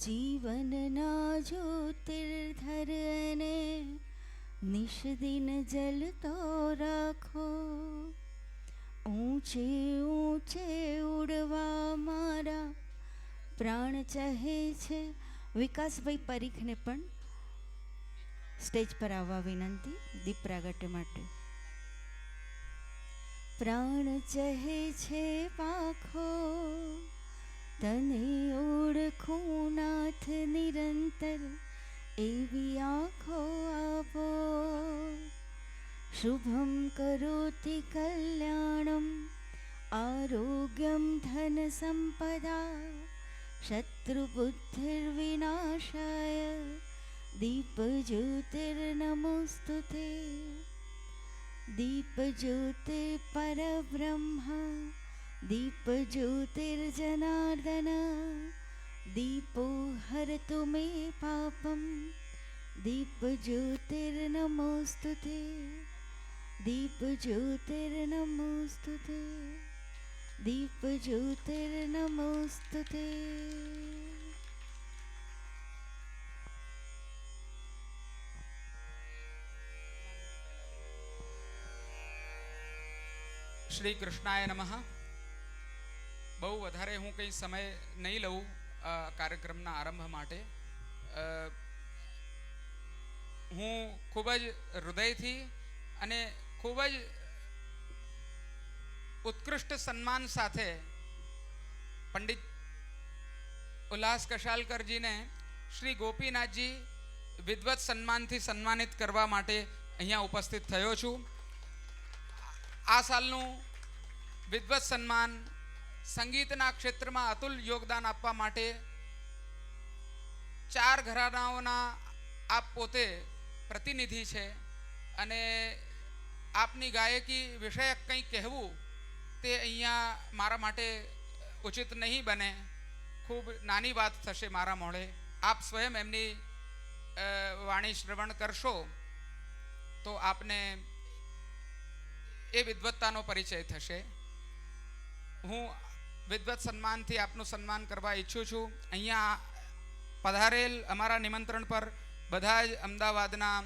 જીવનના જ્યોતિર્ધરને નિષદિન જલતો રાખો. ઊંચે ઊંચે ઉડવા મારા પ્રાણ ચાહે છે. વિકાસભાઈ પરીખને પણ સ્ટેજ પર આવવા વિનંતી દીપ પ્રાગટ્ય માટે. પ્રાણ ચાહે છે પાખો તને ઓળખું નાથ નિરંતર એવી આંખો આપો. શુભમ કરોતિ કલ્યાણમ આરોગ્યમ ધન સંપદા શત્રુબુદ્ધિર્વિનાશાય દીપ જ્યોતિર્નમોસ્તુતે. દીપ જ્યોતિર પરબ્રહ્મ દીપ જ્યોતિર્જનાર્દન દીપો હરતુ મે પાપમ દીપ જ્યોતિર્નમોસ્તુતે. દીપ જ્યોતિર્નમોસ્તુતે. દીપ જ્યોતિર્નમોસ્તુતે. શ્રી કૃષ્ણાય નમઃ. બહુ વધારે હું કંઈ સમય નહીં લઉં કાર્યક્રમના આરંભ માટે. હું ખૂબ જ હૃદયથી અને ખૂબ જ ઉત્કૃષ્ટ સન્માન સાથે પંડિત ઉલ્લાસ કશાલકરજીને શ્રી ગોપીનાથજી વિદ્વત સન્માનથી સન્માનિત કરવા માટે અહીંયા ઉપસ્થિત થયો છું. આ સાલનું વિદ્વત સન્માન સંગીતના ક્ષેત્રમાં અતુલ યોગદાન આપવા માટે 4 ઘરાનાઓના આપ પોતે પ્રતિનિધિ છે અને આપની ગાયકી વિષયક કંઈ કહેવું તે અહીંયા મારા માટે ઉચિત નહીં બને. ખૂબ નાની વાત થશે મારા મોઢે. આપ સ્વયં એમની વાણી શ્રવણ કરશો તો આપને એ વિદ્વત્તાનો પરિચય થશે. હું વિદ્વત સન્માનથી આપનું સન્માન કરવા ઈચ્છું છું. અહીંયા પધારેલ અમારા નિમંત્રણ પર બધા જ અમદાવાદના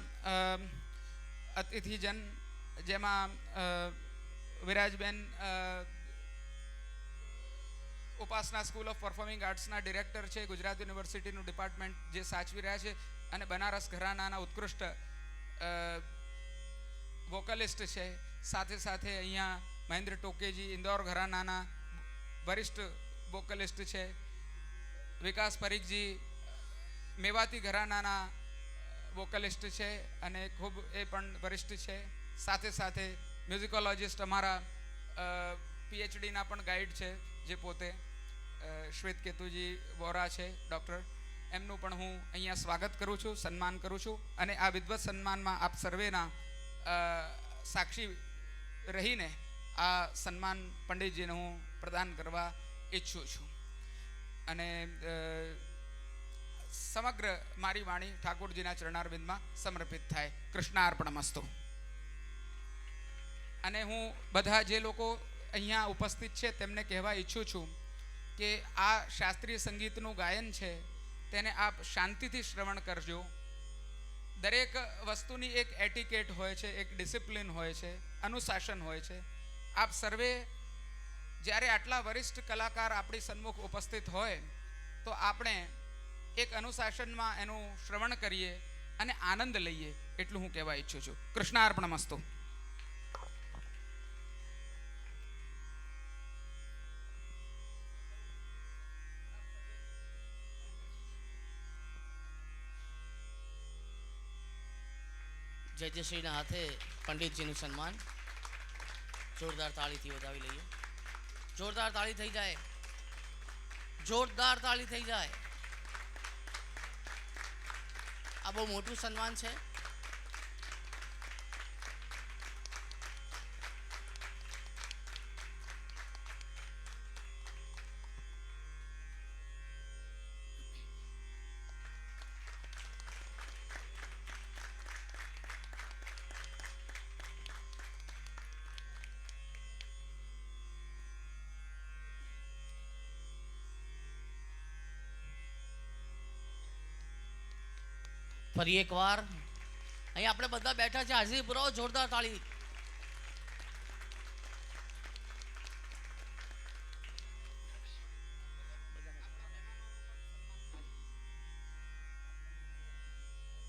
અતિથિજન, જેમાં વિરાજબેન ઉપાસના સ્કૂલ ઓફ પરફોર્મિંગ આર્ટ્સના ડિરેક્ટર છે, ગુજરાત યુનિવર્સિટીનું ડિપાર્ટમેન્ટ જે સાચવી રહ્યા છે, અને બનારસ ઘરાનાના ઉત્કૃષ્ટ વોકલિસ્ટ છે. સાથે સાથે અહીંયા મહેન્દ્ર ટોકેજી ઇન્દોર ઘરાનાના વરિષ્ઠ વોકલિસ્ટ છે. વિકાસ પરીખજી મેવાતી ઘરાનાના વોકલિસ્ટ છે અને ખૂબ એ પણ વરિષ્ઠ છે. સાથે સાથે મ્યુઝિકોલોજિસ્ટ અમારા પીએચડીના પણ ગાઈડ છે, જે પોતે શ્વેત કેતુજી વોરા છે ડૉક્ટર. એમનું પણ હું અહીંયા સ્વાગત કરું છું, સન્માન કરું છું. અને આ વિદ્વત સન્માનમાં આપ સર્વેના સાક્ષી રહીને આ સન્માન પંડિતજીને હું પ્રદાન કરવા ઈચ્છું છું. અને સમગ્ર મારી વાણી ઠાકોરજીના ચરણારવિંદમાં સમર્પિત થાય. કૃષ્ણાર્પણમસ્તુ. અને હું બધા જે લોકો અહીંયા ઉપસ્થિત છે તેમને કહેવા ઈચ્છું છું કે આ શાસ્ત્રીય સંગીતનું ગાયન છે તેને આપ શાંતિથી શ્રવણ કરજો. દરેક વસ્તુની એક એટિકેટ હોય છે, એક ડિસિપ્લિન હોય છે, અનુશાસન હોય છે. આપ સર્વે જ્યારે આટલા વરિષ્ઠ કલાકાર આપણી સન્મુખ ઉપસ્થિત હોય તો આપણે એક અનુશાસનમાં એનું શ્રવણ કરીએ અને આનંદ લઈએ, એટલું હું કહેવા ઈચ્છું છું. કૃષ્ણાર્પણમસ્તુ. જયજયશ્રીના હાથે પંડિતજીનું સન્માન જોરદાર તાળીથી વધાવી લઈએ. જોરદાર તાળી થઈ જાય, જોરદાર તાળી થઈ જાય. આ બહુ મોટું સન્માન છે. ફરી એકવાર અહીં આપણે બધા બેઠા છે, હાજરી પુરાવો, જોરદાર તાળી.